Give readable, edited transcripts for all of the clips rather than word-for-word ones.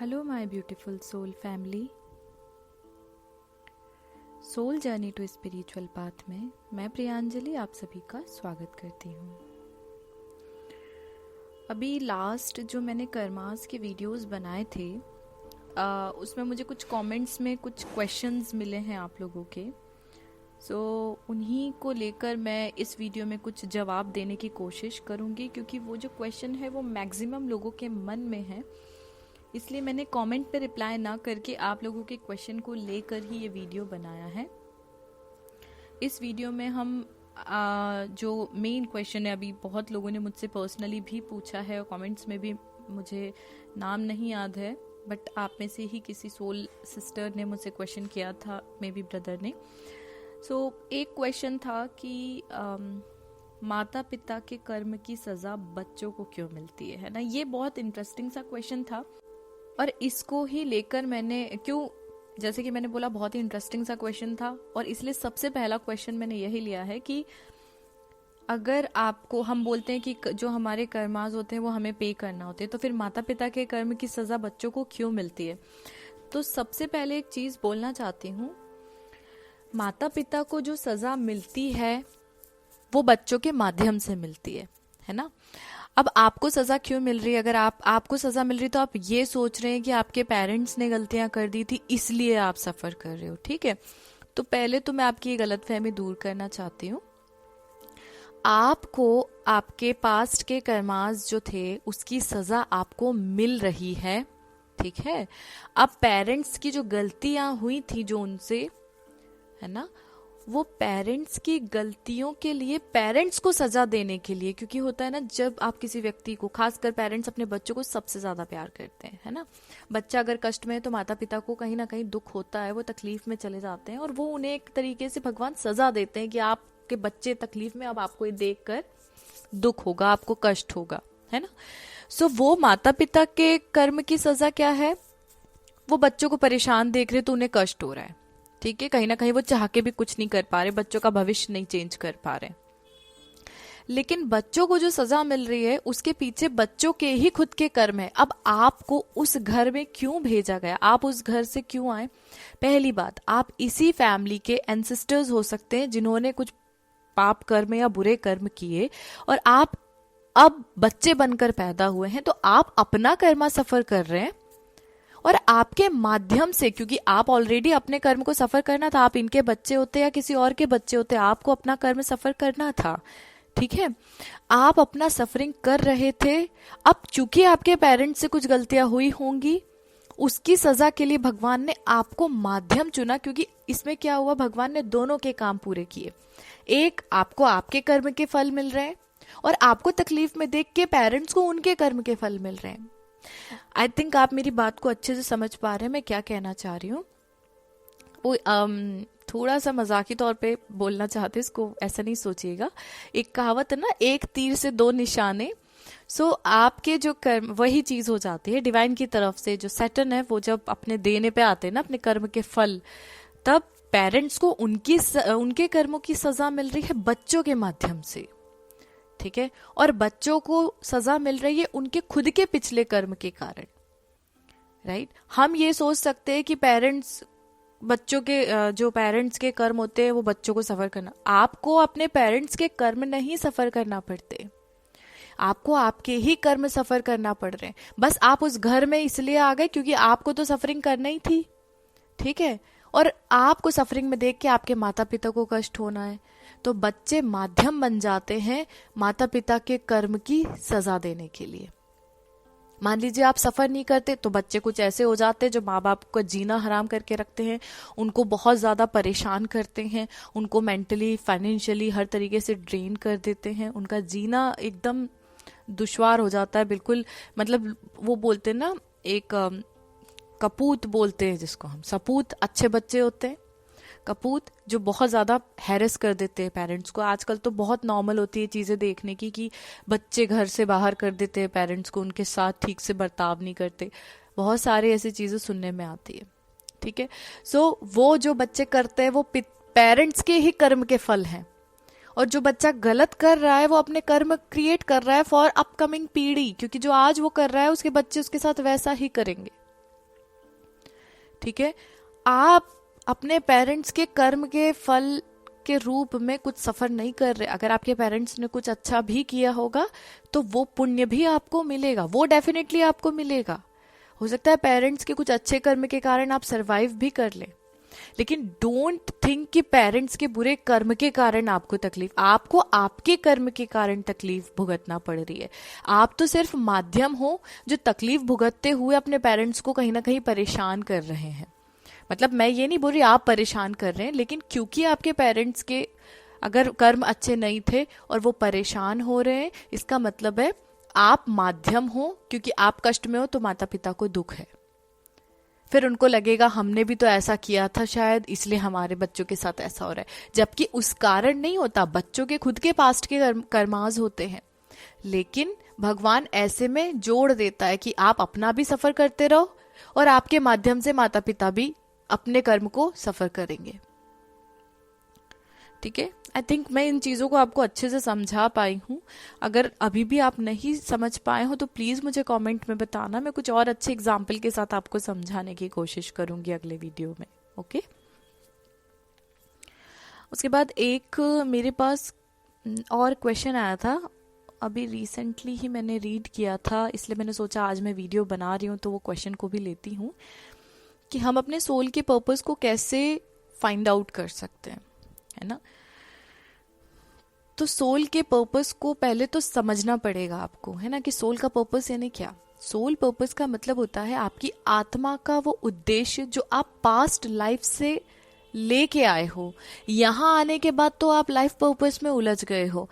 Hello, my beautiful soul family. Soul journey to spiritual path में मैं प्रियांजलि आप सभी का स्वागत करती हूँ। अभी लास्ट जो मैंने कर्मास के वीडियोस बनाए थे उसमें मुझे कुछ कमेंट्स में कुछ क्वेश्चंस मिले हैं आप लोगों के। उन्हीं को लेकर मैं इस वीडियो में कुछ जवाब देने की कोशिश करूँगी, क्योंकि वो जो क्वेश्चन है वो मैक्सिमम लोगों के मन में है। इसलिए मैंने कमेंट पे रिप्लाई ना करके आप लोगों के क्वेश्चन को लेकर ही ये वीडियो बनाया है। इस वीडियो में हम जो मेन क्वेश्चन है, अभी बहुत लोगों ने मुझसे पर्सनली भी पूछा है और कमेंट्स में भी, मुझे नाम नहीं याद है, बट आप में से ही किसी सोल सिस्टर ने मुझसे क्वेश्चन किया था, मे बी ब्रदर ने। एक क्वेश्चन था कि माता पिता के कर्म की सज़ा बच्चों को क्यों मिलती है ना। ये बहुत इंटरेस्टिंग सा क्वेश्चन था और इसको ही लेकर मैंने जैसे कि मैंने बोला, बहुत ही इंटरेस्टिंग सा क्वेश्चन था और इसलिए सबसे पहला क्वेश्चन मैंने यही लिया है कि अगर आपको, हम बोलते हैं कि जो हमारे कर्मास होते हैं वो हमें पे करना होते हैं, तो फिर माता पिता के कर्म की सज़ा बच्चों को क्यों मिलती है। तो सबसे पहले एक चीज़ बोलना चाहती हूँ, माता पिता को जो सज़ा मिलती है वो बच्चों के माध्यम से मिलती है ना। अब आपको सज़ा क्यों मिल रही है? अगर आपको सज़ा मिल रही तो आप ये सोच रहे हैं कि आपके पेरेंट्स ने गलतियां कर दी थी इसलिए आप सफ़र कर रहे हो, ठीक है। तो पहले तो मैं आपकी ये गलतफहमी दूर करना चाहती हूँ। आपको आपके पास्ट के कर्मास जो थे उसकी सज़ा आपको मिल रही है, ठीक है। अब पेरेंट्स की जो गलतियां हुई थी, जो उनसे, है ना, वो पेरेंट्स की गलतियों के लिए पेरेंट्स को सजा देने के लिए, क्योंकि होता है ना, जब आप किसी व्यक्ति को, खासकर पेरेंट्स अपने बच्चों को सबसे ज्यादा प्यार करते हैं, है ना। बच्चा अगर कष्ट में है तो माता पिता को कहीं ना कहीं दुख होता है, वो तकलीफ में चले जाते हैं और वो उन्हें एक तरीके से भगवान सजा देते हैं कि आपके बच्चे तकलीफ में, अब आपको ये देख कर दुख होगा, आपको कष्ट होगा, है ना। वो माता पिता के कर्म की सजा क्या है? वो बच्चों को परेशान देख रहे तो उन्हें कष्ट हो रहा है, ठीक है। कहीं ना कहीं वो चाह के भी कुछ नहीं कर पा रहे, बच्चों का भविष्य नहीं चेंज कर पा रहे। लेकिन बच्चों को जो सजा मिल रही है उसके पीछे बच्चों के ही खुद के कर्म है। अब आपको उस घर में क्यों भेजा गया, आप उस घर से क्यों आए? पहली बात, आप इसी फैमिली के एंसेस्टर्स हो सकते हैं जिन्होंने कुछ पाप कर्म या बुरे कर्म किए और आप अब बच्चे बनकर पैदा हुए हैं, तो आप अपना कर्मा सफर कर रहे हैं और आपके माध्यम से, क्योंकि आप ऑलरेडी अपने कर्म को सफर करना था, आप इनके बच्चे होते या किसी और के बच्चे होते, आपको अपना कर्म सफर करना था, ठीक है। आप अपना सफरिंग कर रहे थे। अब चूंकि आपके पेरेंट्स से कुछ गलतियां हुई होंगी, उसकी सजा के लिए भगवान ने आपको माध्यम चुना, क्योंकि इसमें क्या हुआ, भगवान ने दोनों के काम पूरे किए। एक, आपको आपके कर्म के फल मिल रहे हैं और आपको तकलीफ में देख के पेरेंट्स को उनके कर्म के फल मिल रहे हैं। आई थिंक आप मेरी बात को अच्छे से समझ पा रहे हैं मैं क्या कहना चाह रही हूँ। वो थोड़ा सा मजाकी तौर पे बोलना चाहते, इसको ऐसा नहीं सोचिएगा। एक कहावत है ना, एक तीर से दो निशाने। आपके जो कर्म, वही चीज हो जाती है डिवाइन की तरफ से। जो सैटर्न है वो जब अपने देने पे आते हैं ना अपने कर्म के फल, तब पेरेंट्स को उनके कर्मों की सजा मिल रही है बच्चों के माध्यम से, ठीक है। और बच्चों को सजा मिल रही है उनके खुद के पिछले कर्म के कारण, राइट। हम ये सोच सकते हैं कि पेरेंट्स, बच्चों के जो पेरेंट्स के कर्म होते हैं वो बच्चों को सफर करना, आपको अपने पेरेंट्स के कर्म नहीं सफर करना पड़ते, आपको आपके ही कर्म सफर करना पड़ रहे हैं। बस आप उस घर में इसलिए आ गए क्योंकि आपको तो सफरिंग करना ही थी, ठीक है। और आपको सफरिंग में देख के आपके माता पिता को कष्ट होना है, तो बच्चे माध्यम बन जाते हैं माता पिता के कर्म की सजा देने के लिए। मान लीजिए आप सफर नहीं करते तो बच्चे कुछ ऐसे हो जाते हैं जो माँ बाप को जीना हराम करके रखते हैं, उनको बहुत ज्यादा परेशान करते हैं, उनको मेंटली, फाइनेंशियली हर तरीके से ड्रेन कर देते हैं, उनका जीना एकदम दुश्वार हो जाता है, बिल्कुल। मतलब वो बोलते हैं ना, एक कपूत बोलते हैं जिसको हम, सपूत अच्छे बच्चे होते हैं, कपूत जो बहुत ज्यादा हैरेस कर देते हैं पेरेंट्स को। आजकल तो बहुत नॉर्मल होती है चीजें देखने की कि बच्चे घर से बाहर कर देते हैं पेरेंट्स को, उनके साथ ठीक से बर्ताव नहीं करते, बहुत सारे ऐसी चीजें सुनने में आती है, ठीक है। वो जो बच्चे करते हैं वो पेरेंट्स के ही कर्म के फल हैं, और जो बच्चा गलत कर रहा है वो अपने कर्म क्रिएट कर रहा है फॉर अपकमिंग पीढ़ी, क्योंकि जो आज वो कर रहा है उसके बच्चे उसके साथ वैसा ही करेंगे, ठीक है, आप अपने पेरेंट्स के कर्म के फल के रूप में कुछ सफर नहीं कर रहे। अगर आपके पेरेंट्स ने कुछ अच्छा भी किया होगा तो वो पुण्य भी आपको मिलेगा, वो डेफिनेटली आपको मिलेगा। हो सकता है पेरेंट्स के कुछ अच्छे कर्म के कारण आप सरवाइव भी कर ले, लेकिन डोंट थिंक कि पेरेंट्स के बुरे कर्म के कारण आपको तकलीफ, आपको आपके कर्म के कारण तकलीफ भुगतना पड़ रही है। आप तो सिर्फ माध्यम हो जो तकलीफ भुगतते हुए अपने पेरेंट्स को कहीं ना कहीं परेशान कर रहे हैं। मतलब मैं ये नहीं बोल रही आप परेशान कर रहे हैं, लेकिन क्योंकि आपके पेरेंट्स के अगर कर्म अच्छे नहीं थे और वो परेशान हो रहे हैं, इसका मतलब है आप माध्यम हो, क्योंकि आप कष्ट में हो तो माता पिता को दुख है। फिर उनको लगेगा हमने भी तो ऐसा किया था शायद, इसलिए हमारे बच्चों के साथ ऐसा हो रहा है, जबकि उस कारण नहीं होता, बच्चों के खुद के पास्ट के कर्माज होते हैं। लेकिन भगवान ऐसे में जोड़ देता है कि आप अपना भी सफर करते रहो और आपके माध्यम से माता पिता भी अपने कर्म को सफर करेंगे। ठीक है, आई थिंक मैं इन चीज़ों को आपको अच्छे से समझा पाई हूँ। अगर अभी भी आप नहीं समझ पाए हो तो प्लीज़ मुझे कमेंट में बताना, मैं कुछ और अच्छे एग्जाम्पल के साथ आपको समझाने की कोशिश करूँगी अगले वीडियो में। ओके, उसके बाद एक मेरे पास और क्वेश्चन आया था, अभी रिसेंटली ही मैंने रीड किया था, इसलिए मैंने सोचा आज मैं वीडियो बना रही हूँ तो वो क्वेश्चन को भी लेती हूँ कि हम अपने सोल के पर्पस को कैसे फाइंड आउट कर सकते हैं, है ना। तो सोल के पर्पस को पहले तो समझना पड़ेगा आपको, है ना, कि सोल का पर्पस यानी क्या। सोल पर्पस का मतलब होता है आपकी आत्मा का वो उद्देश्य जो आप पास्ट लाइफ से लेके आए हो। यहाँ आने के बाद तो आप लाइफ पर्पस में उलझ गए हो,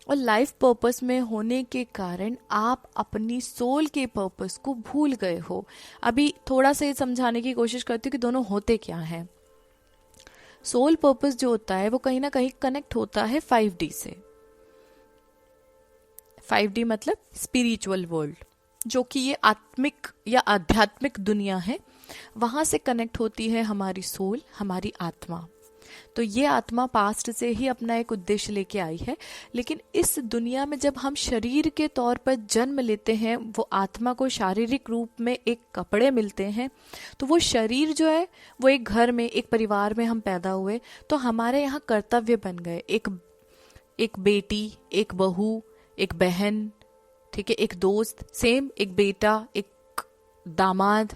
और लाइफ पर्पस में होने के कारण आप अपनी सोल के पर्पस को भूल गए हो। अभी थोड़ा सा ये समझाने की कोशिश करती हूँ कि दोनों होते क्या हैं। सोल पर्पस जो होता है वो कहीं ना कहीं कनेक्ट होता है 5D से। 5D मतलब स्पिरिचुअल वर्ल्ड, जो कि ये आत्मिक या आध्यात्मिक दुनिया है, वहां से कनेक्ट होती है हमारी सोल, हमारी आत्मा। तो ये आत्मा पास्ट से ही अपना एक उद्देश्य लेके आई है, लेकिन इस दुनिया में जब हम शरीर के तौर पर जन्म लेते हैं, वो आत्मा को शारीरिक रूप में एक कपड़े मिलते हैं, तो वो शरीर जो है वो एक घर में, एक परिवार में हम पैदा हुए, तो हमारे यहाँ कर्तव्य बन गए। एक बेटी, एक बहू, एक बहन, ठीक है, एक दोस्त, सेम एक बेटा, एक दामाद,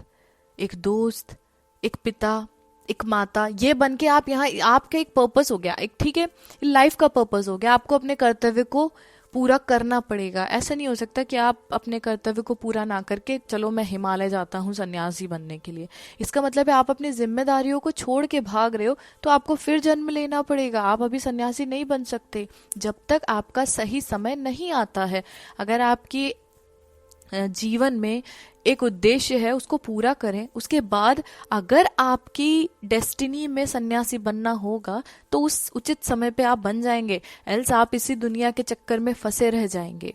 एक दोस्त, एक पिता, एक माता, ये बन के आप यहाँ, आपका एक पर्पस हो गया, एक, ठीक है, लाइफ का पर्पस हो गया। आपको अपने कर्तव्य को पूरा करना पड़ेगा। ऐसा नहीं हो सकता कि आप अपने कर्तव्य को पूरा ना करके चलो मैं हिमालय जाता हूँ सन्यासी बनने के लिए। इसका मतलब है आप अपनी जिम्मेदारियों को छोड़ के भाग रहे हो, तो आपको फिर जन्म लेना पड़ेगा। आप अभी सन्यासी नहीं बन सकते जब तक आपका सही समय नहीं आता है। अगर आपकी जीवन में एक उद्देश्य है, उसको पूरा करें, उसके बाद अगर आपकी डेस्टिनी में सन्यासी बनना होगा तो उस उचित समय पे आप बन जाएंगे, एल्स आप इसी दुनिया के चक्कर में फंसे रह जाएंगे।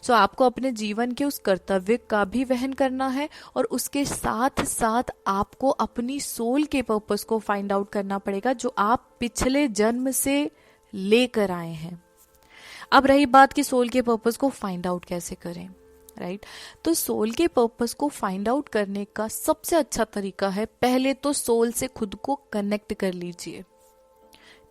सो आपको अपने जीवन के उस कर्तव्य का भी वहन करना है, और उसके साथ साथ आपको अपनी सोल के पर्पस को फाइंड आउट करना पड़ेगा, जो आप पिछले जन्म से लेकर आए हैं। अब रही बात कि सोल के पर्पस को फाइंड आउट कैसे करें, राइट। तो सोल के पर्पस को फाइंड आउट करने का सबसे अच्छा तरीका है, पहले तो सोल से खुद को कनेक्ट कर लीजिए।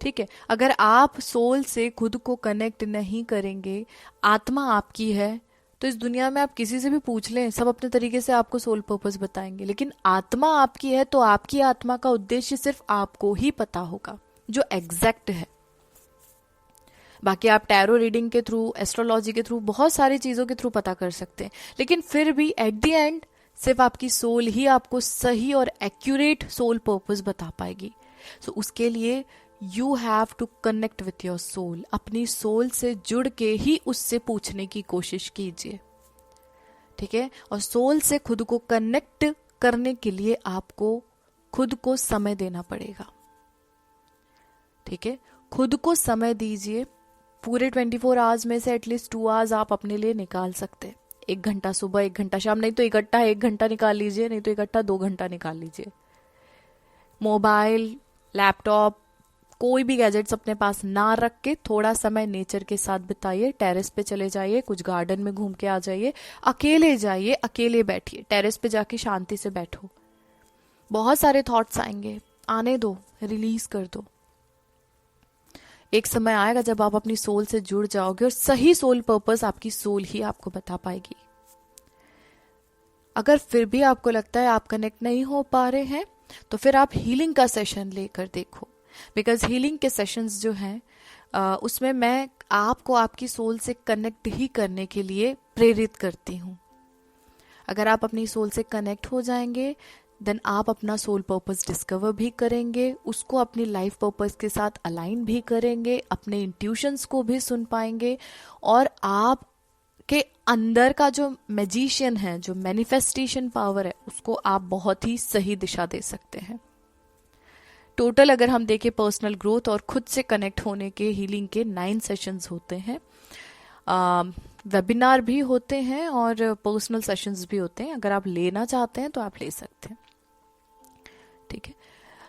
ठीक है, अगर आप सोल से खुद को कनेक्ट नहीं करेंगे, आत्मा आपकी है, तो इस दुनिया में आप किसी से भी पूछ लें, सब अपने तरीके से आपको सोल पर्पस बताएंगे, लेकिन आत्मा आपकी है तो आपकी आत्मा का उद्देश्य सिर्फ आपको ही पता होगा, जो एग्जैक्ट है। बाकी आप टैरो रीडिंग के थ्रू, एस्ट्रोलॉजी के थ्रू, बहुत सारी चीजों के थ्रू पता कर सकते हैं, लेकिन फिर भी एट द एंड सिर्फ आपकी सोल ही आपको सही और एक्यूरेट सोल पर्पस बता पाएगी। सो उसके लिए you have to connect with your soul. अपनी सोल से जुड़ के ही उससे पूछने की कोशिश कीजिए, ठीक है। और सोल से खुद को कनेक्ट करने के लिए आपको खुद को समय देना पड़ेगा, ठीक है। खुद को समय दीजिए। पूरे 24 आवर्स में से एटलीस्ट 2 आवर्स आप अपने लिए निकाल सकते हैं। 1 घंटा सुबह, 1 घंटा शाम, नहीं तो इकट्ठा 1 घंटा निकाल लीजिए, नहीं तो इकट्ठा 2 घंटा निकाल लीजिए। मोबाइल, लैपटॉप, कोई भी गैजेट्स अपने पास ना रख के थोड़ा समय नेचर के साथ बिताइए। टेरेस पे चले जाइए, कुछ गार्डन में घूम के आ जाइए, अकेले जाइए, अकेले बैठिए, टेरेस पे जाके शांति से बैठो। बहुत सारे थॉट्स आएंगे, आने दो, रिलीज कर दो। एक समय आएगा जब आप अपनी सोल से जुड़ जाओगे और सही सोल पर्पस आपकी सोल ही आपको बता पाएगी। अगर फिर भी आपको लगता है आप कनेक्ट नहीं हो पा रहे हैं, तो फिर आप हीलिंग का सेशन लेकर देखो। बिकॉज हीलिंग के सेशंस जो हैं उसमें मैं आपको आपकी सोल से कनेक्ट ही करने के लिए प्रेरित करती हूँ। अगर आप अपनी सोल से कनेक्ट हो जाएंगे, देन आप अपना सोल पर्पस डिस्कवर भी करेंगे, उसको अपनी लाइफ पर्पस के साथ अलाइन भी करेंगे, अपने इंट्यूशंस को भी सुन पाएंगे, और आप के अंदर का जो मैजिशियन है, जो मैनिफेस्टेशन पावर है, उसको आप बहुत ही सही दिशा दे सकते हैं। टोटल अगर हम देखें पर्सनल ग्रोथ और खुद से कनेक्ट होने के हीलिंग के 9 सेशंस होते हैं। वेबिनार भी होते हैं और पर्सनल सेशंस भी होते हैं। अगर आप लेना चाहते हैं तो आप ले सकते हैं, ठीक है।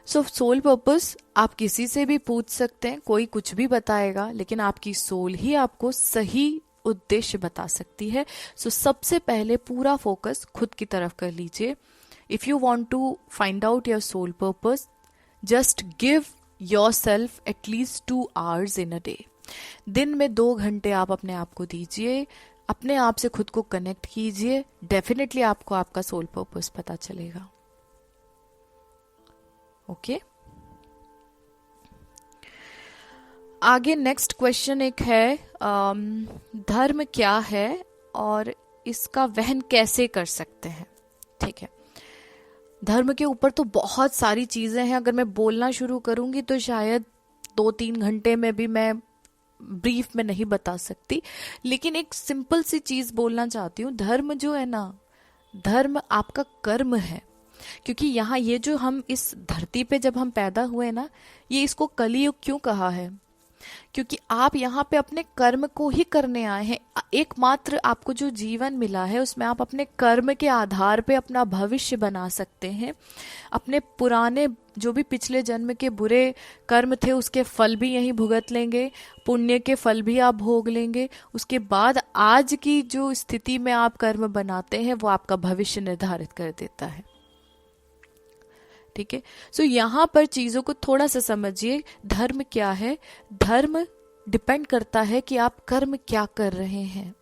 सो सोल पर्पस आप किसी से भी पूछ सकते हैं, कोई कुछ भी बताएगा, लेकिन आपकी सोल ही आपको सही उद्देश्य बता सकती है। सो सबसे पहले पूरा फोकस खुद की तरफ कर लीजिए। If you want to find out your soul purpose, just give yourself at least 2 hours in a day. दिन में 2 घंटे आप अपने आप को दीजिए, अपने आप से खुद को कनेक्ट कीजिए। डेफिनेटली आपको आपका सोल पर्पस पता चलेगा। ओके आगे नेक्स्ट क्वेश्चन एक है, धर्म क्या है और इसका वहन कैसे कर सकते हैं। ठीक है, धर्म के ऊपर तो बहुत सारी चीजें हैं। अगर मैं बोलना शुरू करूंगी तो शायद 2-3 घंटे में भी मैं ब्रीफ में नहीं बता सकती, लेकिन एक सिंपल सी चीज बोलना चाहती हूँ। धर्म जो है ना, धर्म आपका कर्म है। क्योंकि यहाँ ये जो हम इस धरती पे जब हम पैदा हुए ना, ये इसको कलियुग क्यों कहा है? क्योंकि आप यहाँ पे अपने कर्म को ही करने आए हैं। एकमात्र आपको जो जीवन मिला है उसमें आप अपने कर्म के आधार पे अपना भविष्य बना सकते हैं। अपने पुराने जो भी पिछले जन्म के बुरे कर्म थे उसके फल भी यहीं भुगत लेंगे, पुण्य के फल भी आप भोग लेंगे। उसके बाद आज की जो स्थिति में आप कर्म बनाते हैं वो आपका भविष्य निर्धारित कर देता है। ठीक है, सो यहाँ पर चीजों को थोड़ा सा समझिए। धर्म क्या है? धर्म डिपेंड करता है कि आप कर्म क्या कर रहे हैं।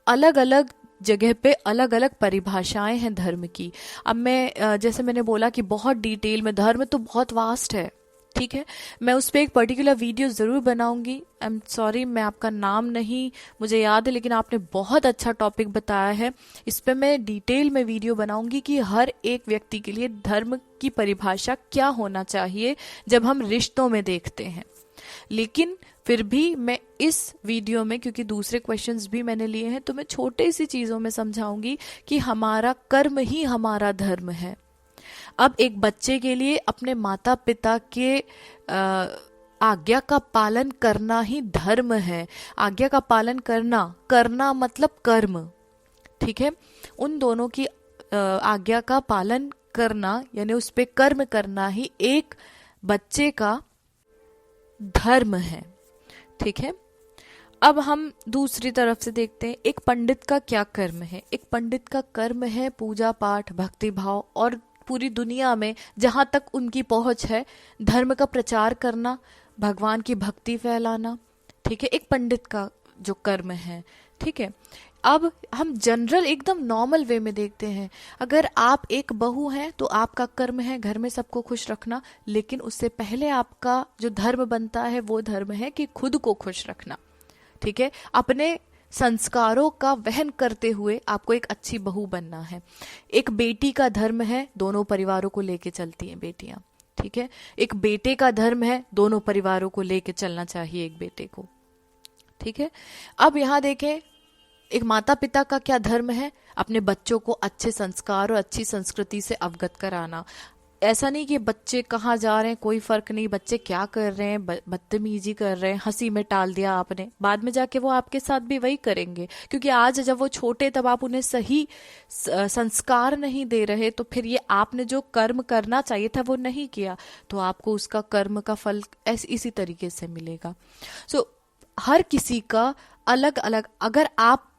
अलग अलग जगह पे अलग अलग परिभाषाएं हैं धर्म की। अब मैं जैसे मैंने बोला कि बहुत डिटेल में, धर्म तो बहुत वास्ट है, ठीक है। मैं उस पर एक पर्टिकुलर वीडियो जरूर बनाऊंगी। आई एम सॉरी, मैं आपका नाम नहीं मुझे याद है, लेकिन आपने बहुत अच्छा टॉपिक बताया है। इस पे मैं डिटेल में वीडियो बनाऊंगी कि हर एक व्यक्ति के लिए धर्म की परिभाषा क्या होना चाहिए जब हम रिश्तों में देखते हैं। लेकिन फिर भी मैं इस वीडियो में, क्योंकि दूसरे क्वेश्चंस भी मैंने लिए हैं, तो मैं छोटे सी चीजों में समझाऊंगी कि हमारा कर्म ही हमारा धर्म है। अब एक बच्चे के लिए अपने माता पिता के आज्ञा का पालन करना ही धर्म है। आज्ञा का पालन करना मतलब कर्म, ठीक है। उन दोनों की आज्ञा का पालन करना यानी उस पे कर्म करना ही एक बच्चे का धर्म है, ठीक है। अब हम दूसरी तरफ से देखते हैं, एक पंडित का क्या कर्म है? एक पंडित का कर्म है पूजा पाठ, भक्ति भाव और पूरी दुनिया में जहां तक उनकी पहुंच है धर्म का प्रचार करना, भगवान की भक्ति फैलाना, ठीक है। एक पंडित का जो कर्म है, ठीक है। अब हम जनरल एकदम नॉर्मल वे में देखते हैं। अगर आप एक बहू हैं तो आपका कर्म है घर में सबको खुश रखना, लेकिन उससे पहले आपका जो धर्म बनता है वो धर्म है कि खुद को खुश रखना, ठीक है। अपने संस्कारों का वहन करते हुए आपको एक अच्छी बहू बनना है। एक बेटी का धर्म है दोनों परिवारों को लेके चलती हैं बेटियां, ठीक है। एक बेटे का धर्म है दोनों परिवारों को लेके चलना चाहिए एक बेटे को, ठीक है। अब यहाँ देखें, एक माता पिता का क्या धर्म है? अपने बच्चों को अच्छे संस्कार और अच्छी संस्कृति से अवगत कराना। ऐसा नहीं कि बच्चे कहाँ जा रहे हैं कोई फर्क नहीं, बच्चे क्या कर रहे हैं, बदतमीजी कर रहे हैं, हंसी में टाल दिया आपने, बाद में जाके वो आपके साथ भी वही करेंगे। क्योंकि आज जब वो छोटे तब आप उन्हें सही संस्कार नहीं दे रहे, तो फिर ये आपने जो कर्म करना चाहिए था वो नहीं किया, तो आपको उसका कर्म का फल इसी तरीके से मिलेगा। सो हर किसी का अलग अलग, अगर आप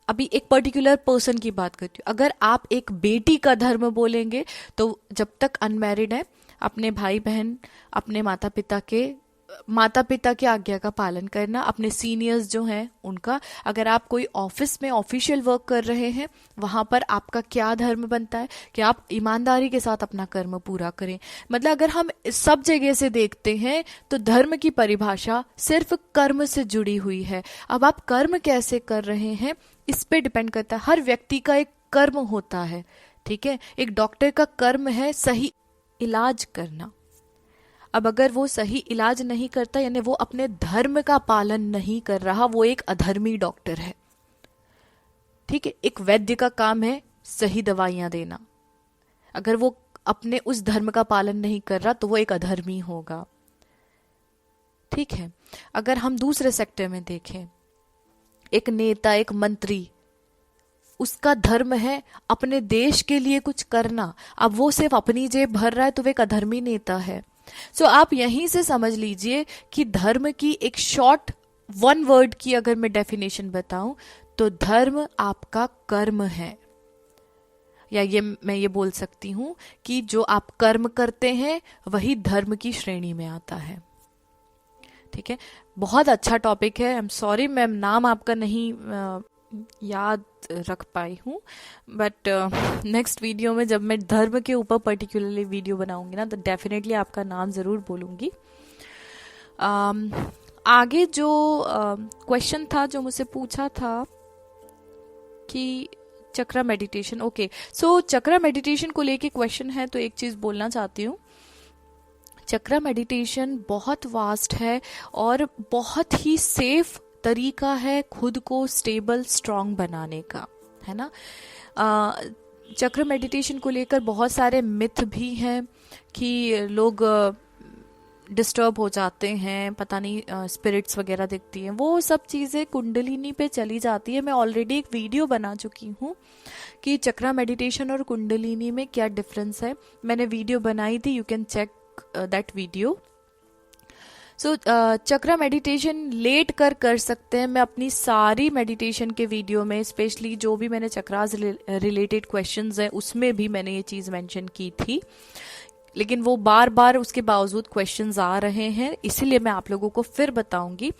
अभी एक पर्टिकुलर पर्सन की बात करती हूँ, अगर आप एक बेटी का धर्म बोलेंगे तो जब तक अनमैरिड है अपने भाई बहन, अपने माता पिता की आज्ञा का पालन करना, अपने सीनियर्स जो हैं उनका। अगर आप कोई ऑफिस में ऑफिशियल वर्क कर रहे हैं, वहां पर आपका क्या धर्म बनता है कि आप ईमानदारी के साथ अपना कर्म पूरा करें। मतलब अगर हम सब जगह से देखते हैं तो धर्म की परिभाषा सिर्फ कर्म से जुड़ी हुई है। अब आप कर्म कैसे कर रहे हैं इस पे डिपेंड करता है। हर व्यक्ति का एक कर्म होता है, ठीक है। एक डॉक्टर का कर्म है सही इलाज करना। अब अगर वो सही इलाज नहीं करता, यानी वो अपने धर्म का पालन नहीं कर रहा, वो एक अधर्मी डॉक्टर है, ठीक है। एक वैद्य का काम है सही दवाइयां देना, अगर वो अपने उस धर्म का पालन नहीं कर रहा तो वो एक अधर्मी होगा, ठीक है। अगर हम दूसरे सेक्टर में देखें, एक नेता, एक मंत्री, उसका धर्म है अपने देश के लिए कुछ करना, अब वो सिर्फ अपनी जेब भर रहा है तो वो एक अधर्मी नेता है। सो आप यहीं से समझ लीजिए कि धर्म की एक शॉर्ट वन वर्ड की अगर मैं डेफिनेशन बताऊं तो धर्म आपका कर्म है, या मैं ये बोल सकती हूं कि जो आप कर्म करते हैं वही धर्म की श्रेणी में आता है, ठीक है। बहुत अच्छा टॉपिक है। आई एम सॉरी मैम, नाम आपका नहीं याद रख पाई हूँ, बट नेक्स्ट वीडियो में जब मैं धर्म के ऊपर पर्टिकुलरली वीडियो बनाऊंगी ना तो डेफिनेटली आपका नाम ज़रूर बोलूँगी। आगे जो क्वेश्चन था जो मुझसे पूछा था कि चक्रा मेडिटेशन, ओके। सो चक्रा मेडिटेशन को लेके क्वेश्चन है तो एक चीज़ बोलना चाहती हूँ, चक्रा मेडिटेशन बहुत वास्ट है और बहुत ही सेफ तरीका है खुद को स्टेबल स्ट्रांग बनाने का, है ना। चक्र मेडिटेशन को लेकर बहुत सारे मिथ भी हैं कि लोग डिस्टर्ब हो जाते हैं, पता नहीं स्पिरिट्स वगैरह दिखती हैं, वो सब चीज़ें कुंडलिनी पे चली जाती है। मैं ऑलरेडी एक वीडियो बना चुकी हूँ कि चक्रा मेडिटेशन और कुंडलिनी में क्या डिफरेंस है, मैंने वीडियो बनाई थी, you can check that video. So chakra meditation late कर सकते हैं। मैं अपनी सारी मेडिटेशन के वीडियो में, स्पेशली जो भी मैंने चक्रास रिलेटेड क्वेश्चंस हैं उसमें भी मैंने ये चीज़ मेंशन की थी, लेकिन वो बार बार उसके बावजूद क्वेश्चंस आ रहे हैं, इसीलिए मैं आप लोगों को फिर बताऊंगी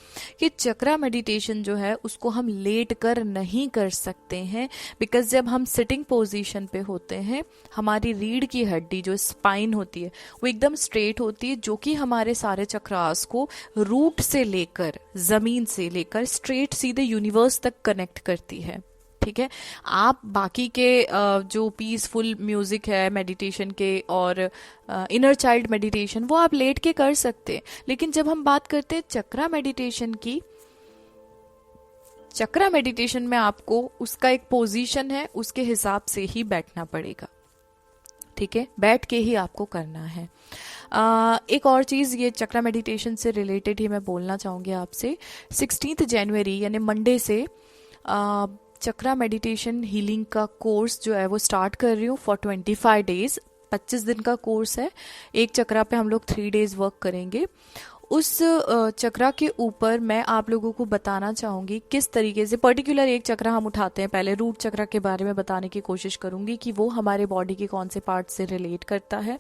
कि चक्रा मेडिटेशन जो है उसको हम लेट कर नहीं कर सकते हैं, बिकॉज जब हम सिटिंग पोजीशन पे होते हैं हमारी रीढ़ की हड्डी जो स्पाइन होती है वो एकदम स्ट्रेट होती है, जो कि हमारे सारे चक्रास को रूट से लेकर, जमीन से लेकर स्ट्रेट सीधे यूनिवर्स तक कनेक्ट करती है, ठीक है। आप बाकी के जो पीसफुल म्यूजिक है मेडिटेशन के और इनर चाइल्ड मेडिटेशन वो आप लेट के कर सकते हैं, लेकिन जब हम बात करते हैं चक्रा मेडिटेशन की, चक्रा मेडिटेशन में आपको उसका एक पोजीशन है, उसके हिसाब से ही बैठना पड़ेगा, ठीक है, बैठ के ही आपको करना है। एक और चीज़ ये चक्रा मेडिटेशन से रिलेटेड ही मैं बोलना चाहूँगी आपसे, 16 जनवरी यानी मंडे से चक्रा मेडिटेशन हीलिंग का कोर्स जो है वो स्टार्ट कर रही हूँ फॉर 25 डेज, 25 दिन का कोर्स है। एक चक्रा पे हम लोग 3 डेज वर्क करेंगे। उस चक्रा के ऊपर मैं आप लोगों को बताना चाहूँगी किस तरीके से पर्टिकुलर एक चक्रा हम उठाते हैं। पहले रूट चक्रा के बारे में बताने की कोशिश करूँगी कि वो हमारे बॉडी के कौन से पार्ट से रिलेट करता है,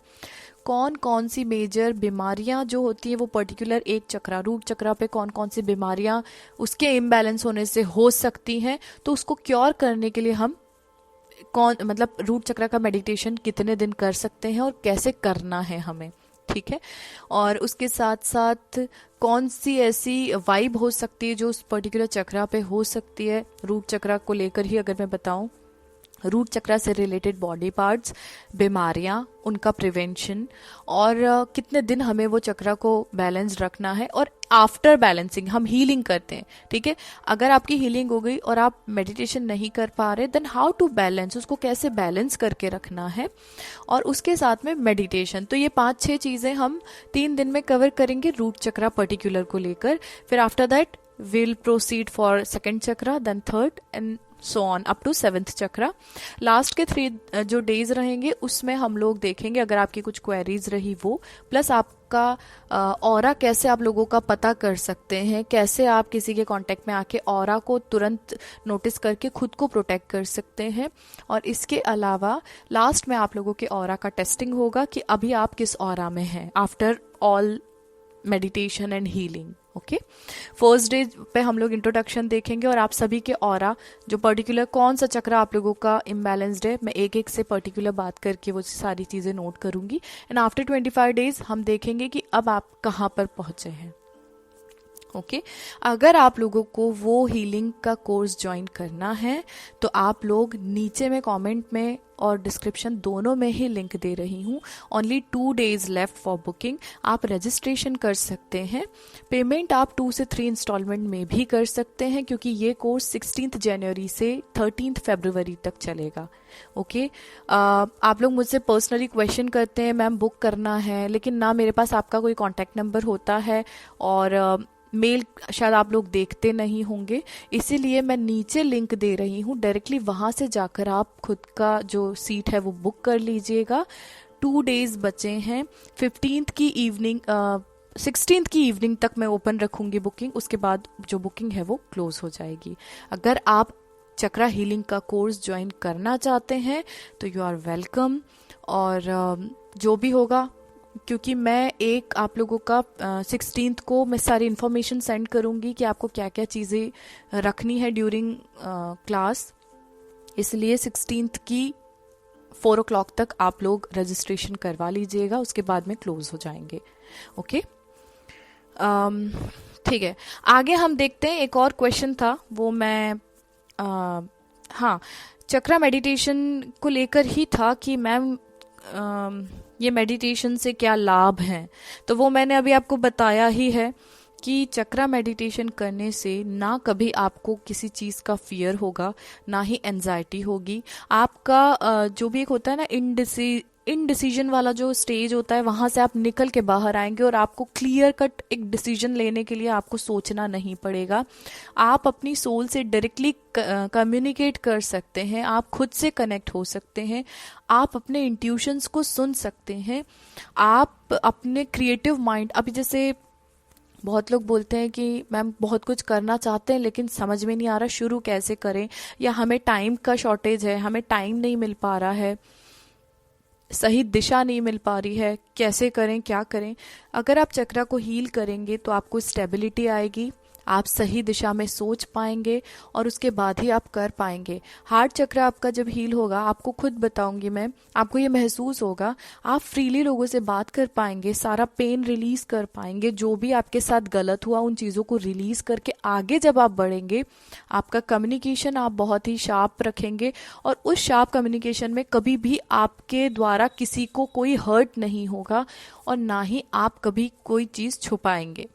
कौन कौन सी मेजर बीमारियां जो होती हैं वो पर्टिकुलर एक चक्रा, रूट चक्रा पे कौन कौन सी बीमारियां उसके इम्बैलेंस होने से हो सकती हैं, तो उसको क्योर करने के लिए हम मतलब रूट चक्रा का मेडिटेशन कितने दिन कर सकते हैं और कैसे करना है हमें, ठीक है। और उसके साथ साथ कौन सी ऐसी वाइब हो सकती है जो उस पर्टिकुलर चक्रा पे हो सकती है, रूट चक्रा को लेकर ही अगर मैं बताऊं, रूट चक्रा से रिलेटेड बॉडी पार्ट्स, बीमारियां, उनका प्रिवेंशन और कितने दिन हमें वो चक्रा को बैलेंस रखना है, और आफ्टर बैलेंसिंग हम हीलिंग करते हैं, ठीक है। अगर आपकी हीलिंग हो गई और आप मेडिटेशन नहीं कर पा रहे, देन हाउ टू बैलेंस, उसको कैसे बैलेंस करके रखना है, और उसके साथ में मेडिटेशन। तो ये 5-6 चीज़ें हम 3 दिन में कवर करेंगे रूट चक्रा पर्टिकुलर को लेकर। फिर after that we'll proceed for second chakra, then third, and so on up to 7th chakra. Last के 3 जो डेज रहेंगे उसमें हम लोग देखेंगे अगर आपकी कुछ क्वेरीज रही वो, प्लस आपका ऑरा कैसे आप लोगों का पता कर सकते हैं, कैसे आप किसी के कांटेक्ट में आके ऑरा को तुरंत नोटिस करके खुद को प्रोटेक्ट कर सकते हैं। और इसके अलावा लास्ट में आप लोगों के ऑरा का टेस्टिंग होगा कि अभी आप किस ऑरा में हैं after all meditation and healing. Okay, first day पे हम लोग इंट्रोडक्शन देखेंगे और आप सभी के ऑरा जो पर्टिकुलर कौन सा चक्र आप लोगों का इम्बैलेंस्ड है, मैं एक एक से पर्टिकुलर बात करके वो सारी चीज़ें नोट करूंगी। एंड आफ्टर 25 डेज हम देखेंगे कि अब आप कहाँ पर पहुंचे हैं। ओके, अगर आप लोगों को वो हीलिंग का कोर्स ज्वाइन करना है तो आप लोग नीचे में कमेंट में और डिस्क्रिप्शन दोनों में ही लिंक दे रही हूँ। Only 2 days left for booking. आप रजिस्ट्रेशन कर सकते हैं। पेमेंट आप 2 से 3 इंस्टॉलमेंट में भी कर सकते हैं क्योंकि ये कोर्स 16 जनवरी से 13 फरवरी तक चलेगा। ओके, आप लोग मुझसे पर्सनली क्वेश्चन करते हैं मैम बुक करना है, लेकिन ना मेरे पास आपका कोई कॉन्टैक्ट नंबर होता है और मेल शायद आप लोग देखते नहीं होंगे, इसीलिए मैं नीचे लिंक दे रही हूँ, डायरेक्टली वहाँ से जाकर आप खुद का जो सीट है वो बुक कर लीजिएगा। 2 days बचे हैं। 15th की इवनिंग 16th की इवनिंग तक मैं ओपन रखूँगी बुकिंग, उसके बाद जो बुकिंग है वो क्लोज हो जाएगी। अगर आप चक्रा हीलिंग का कोर्स ज्वाइन करना चाहते हैं तो यू आर वेलकम। और जो भी होगा, क्योंकि मैं एक आप लोगों का 16th को मैं सारी इन्फॉर्मेशन सेंड करूंगी कि आपको क्या क्या चीज़ें रखनी है ड्यूरिंग क्लास, इसलिए 16th की 4 o'clock तक आप लोग रजिस्ट्रेशन करवा लीजिएगा, उसके बाद में क्लोज हो जाएंगे। ओके, ठीक है, आगे हम देखते हैं। एक और क्वेश्चन था वो मैं हाँ, चक्रा मेडिटेशन को लेकर ही था कि मैम ये मेडिटेशन से क्या लाभ हैं, तो वो मैंने अभी आपको बताया ही है कि चक्रा मेडिटेशन करने से ना कभी आपको किसी चीज़ का फियर होगा, ना ही एंजाइटी होगी। आपका जो भी एक होता है ना इनडिसीजन वाला जो स्टेज होता है, वहाँ से आप निकल के बाहर आएंगे और आपको क्लियर कट एक डिसीजन लेने के लिए आपको सोचना नहीं पड़ेगा। आप अपनी सोल से डायरेक्टली कम्युनिकेट कर सकते हैं, आप खुद से कनेक्ट हो सकते हैं, आप अपने इंट्यूशंस को सुन सकते हैं, आप अपने क्रिएटिव माइंड, अभी जैसे बहुत लोग बोलते हैं कि मैम बहुत कुछ करना चाहते हैं लेकिन समझ में नहीं आ रहा शुरू कैसे करें, या हमें टाइम का शॉर्टेज है, हमें टाइम नहीं मिल पा रहा है, सही दिशा नहीं मिल पा रही है, कैसे करें क्या करें। अगर आप चक्रा को हील करेंगे तो आपको स्टेबिलिटी आएगी, आप सही दिशा में सोच पाएंगे और उसके बाद ही आप कर पाएंगे। हार्ट चक्र आपका जब हील होगा, आपको खुद बताऊंगी मैं, आपको ये महसूस होगा, आप फ्रीली लोगों से बात कर पाएंगे, सारा पेन रिलीज कर पाएंगे, जो भी आपके साथ गलत हुआ उन चीज़ों को रिलीज करके आगे जब आप बढ़ेंगे, आपका कम्युनिकेशन आप बहुत ही शार्प रखेंगे और उस शार्प कम्युनिकेशन में कभी भी आपके द्वारा किसी को कोई हर्ट नहीं होगा और ना ही आप कभी कोई चीज़ छुपाएंगे।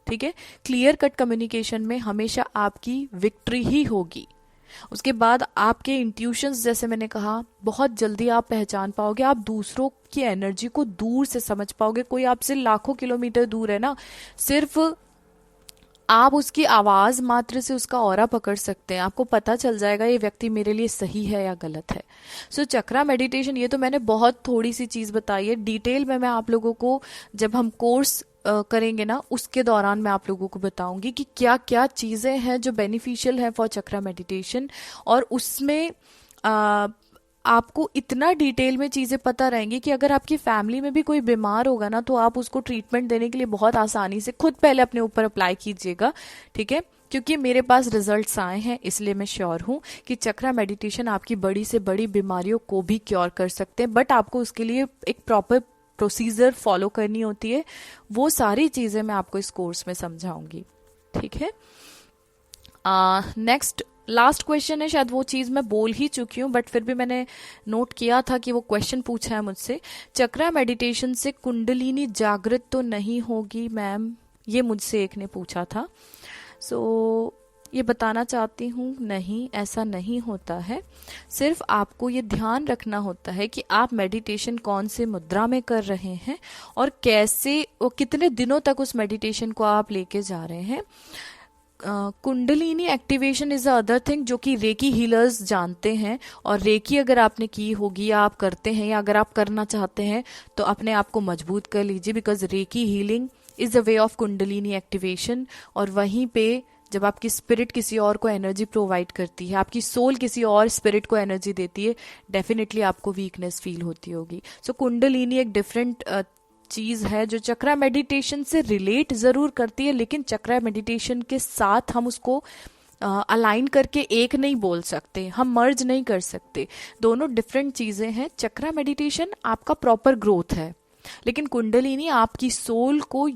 ठीक है, क्लियर कट कम्युनिकेशन में हमेशा आपकी विक्ट्री ही होगी। उसके बाद आपके इंट्यूशंस, जैसे मैंने कहा, बहुत जल्दी आप पहचान पाओगे, आप दूसरों की एनर्जी को दूर से समझ पाओगे। कोई आपसे लाखों किलोमीटर दूर है ना, सिर्फ आप उसकी आवाज मात्र से उसका ऑरा पकड़ सकते हैं, आपको पता चल जाएगा ये व्यक्ति मेरे लिए सही है या गलत है। सो चक्रा मेडिटेशन, ये तो मैंने बहुत थोड़ी सी चीज बताई है, डिटेल में मैं आप लोगों को जब हम कोर्स करेंगे ना उसके दौरान मैं आप लोगों को बताऊंगी कि क्या क्या चीजें हैं जो बेनिफिशियल है फॉर चक्रा मेडिटेशन, और उसमें आपको इतना डिटेल में चीज़ें पता रहेंगी कि अगर आपकी फैमिली में भी कोई बीमार होगा ना तो आप उसको ट्रीटमेंट देने के लिए बहुत आसानी से खुद पहले अपने ऊपर अप्लाई कीजिएगा। ठीक है, क्योंकि मेरे पास रिजल्ट्स आए हैं, इसलिए मैं श्योर हूँ कि चक्रा मेडिटेशन आपकी बड़ी से बड़ी बीमारियों को भी क्योर कर सकते हैं, बट आपको उसके लिए एक प्रॉपर प्रोसीजर फॉलो करनी होती है। वो सारी चीज़ें मैं आपको इस कोर्स में समझाऊंगी। ठीक है, नेक्स्ट लास्ट क्वेश्चन है, शायद वो चीज़ मैं बोल ही चुकी हूँ बट फिर भी मैंने नोट किया था कि वो क्वेश्चन पूछा है मुझसे, चक्रा मेडिटेशन से कुंडलिनी जागृत तो नहीं होगी मैम, ये मुझसे एक ने पूछा था। सो ये बताना चाहती हूँ, नहीं, ऐसा नहीं होता है। सिर्फ आपको ये ध्यान रखना होता है कि आप मेडिटेशन कौन से मुद्रा में कर रहे हैं और कैसे और कितने दिनों तक उस मेडिटेशन को आप लेके जा रहे हैं। Kundalini activation is a other thing जो कि रेकी हीलर्स जानते हैं, और रेकी अगर आपने की होगी या आप करते हैं या अगर आप करना चाहते हैं तो अपने आप को मजबूत कर लीजिए, because recce healing is a way of kundalini activation. और वहीं पे जब आपकी स्पिरिट किसी और को एनर्जी प्रोवाइड करती है, आपकी सोल किसी और स्पिरिट को एनर्जी देती है, डेफिनेटली आपको वीकनेस फील होती होगी। सो कुंडलिनी एक डिफरेंट चीज है जो चक्रा मेडिटेशन से रिलेट जरूर करती है, लेकिन चक्रा मेडिटेशन के साथ हम उसको अलाइन करके एक नहीं बोल सकते, हम मर्ज नहीं कर सकते। दोनों डिफरेंट चीजें हैं। चक्रा मेडिटेशन आपका प्रॉपर ग्रोथ है, लेकिन कुंडलिनी आपकी सोल को,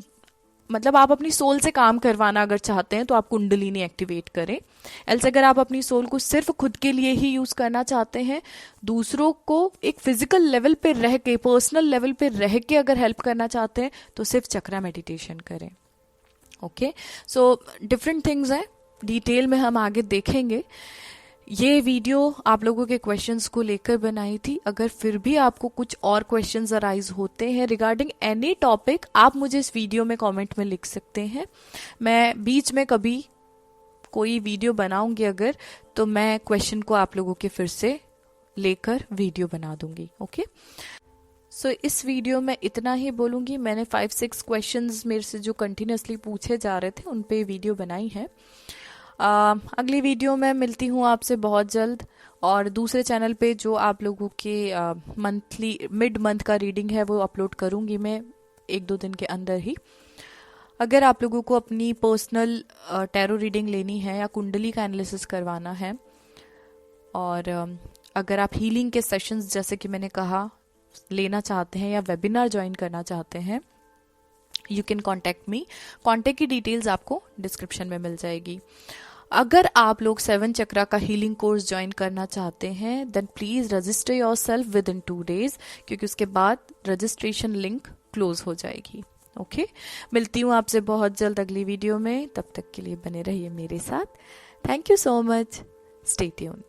मतलब आप अपनी सोल से काम करवाना अगर चाहते हैं तो आप कुंडलिनी एक्टिवेट करें। एल्स अगर आप अपनी सोल को सिर्फ खुद के लिए ही यूज करना चाहते हैं, दूसरों को एक फिजिकल लेवल पे रह के, पर्सनल लेवल पे रह के अगर हेल्प करना चाहते हैं तो सिर्फ चक्रा मेडिटेशन करें। ओके, सो डिफरेंट थिंग्स हैं, डिटेल में हम आगे देखेंगे। ये वीडियो आप लोगों के क्वेश्चंस को लेकर बनाई थी। अगर फिर भी आपको कुछ और क्वेश्चंस अराइज होते हैं रिगार्डिंग एनी टॉपिक, आप मुझे इस वीडियो में कमेंट में लिख सकते हैं। मैं बीच में कभी कोई वीडियो बनाऊंगी अगर, तो मैं क्वेश्चन को आप लोगों के फिर से लेकर वीडियो बना दूंगी। ओके, सो इस वीडियो में इतना ही बोलूंगी। मैंने 5-6 क्वेश्चंस मेरे से जो कंटिन्यूसली पूछे जा रहे थे उन पे वीडियो बनाई है। अगली वीडियो में मिलती हूँ आपसे बहुत जल्द, और दूसरे चैनल पे जो आप लोगों के मंथली मिड मंथ का रीडिंग है वो अपलोड करूँगी मैं 1-2 दिन के अंदर ही। अगर आप लोगों को अपनी पर्सनल टैरो रीडिंग लेनी है या कुंडली का एनालिसिस करवाना है, और अगर आप हीलिंग के सेशंस जैसे कि मैंने कहा लेना चाहते हैं या वेबिनार ज्वाइन करना चाहते हैं, you can contact me. Contact की डिटेल्स आपको डिस्क्रिप्शन में मिल जाएगी। अगर आप लोग 7 चक्रा का हीलिंग कोर्स ज्वाइन करना चाहते हैं then please register yourself within 2 days, क्योंकि उसके बाद रजिस्ट्रेशन लिंक क्लोज हो जाएगी। ओके, मिलती हूँ आपसे बहुत जल्द अगली वीडियो में। तब तक के लिए बने रहिए मेरे साथ। Thank you so much, stay tuned.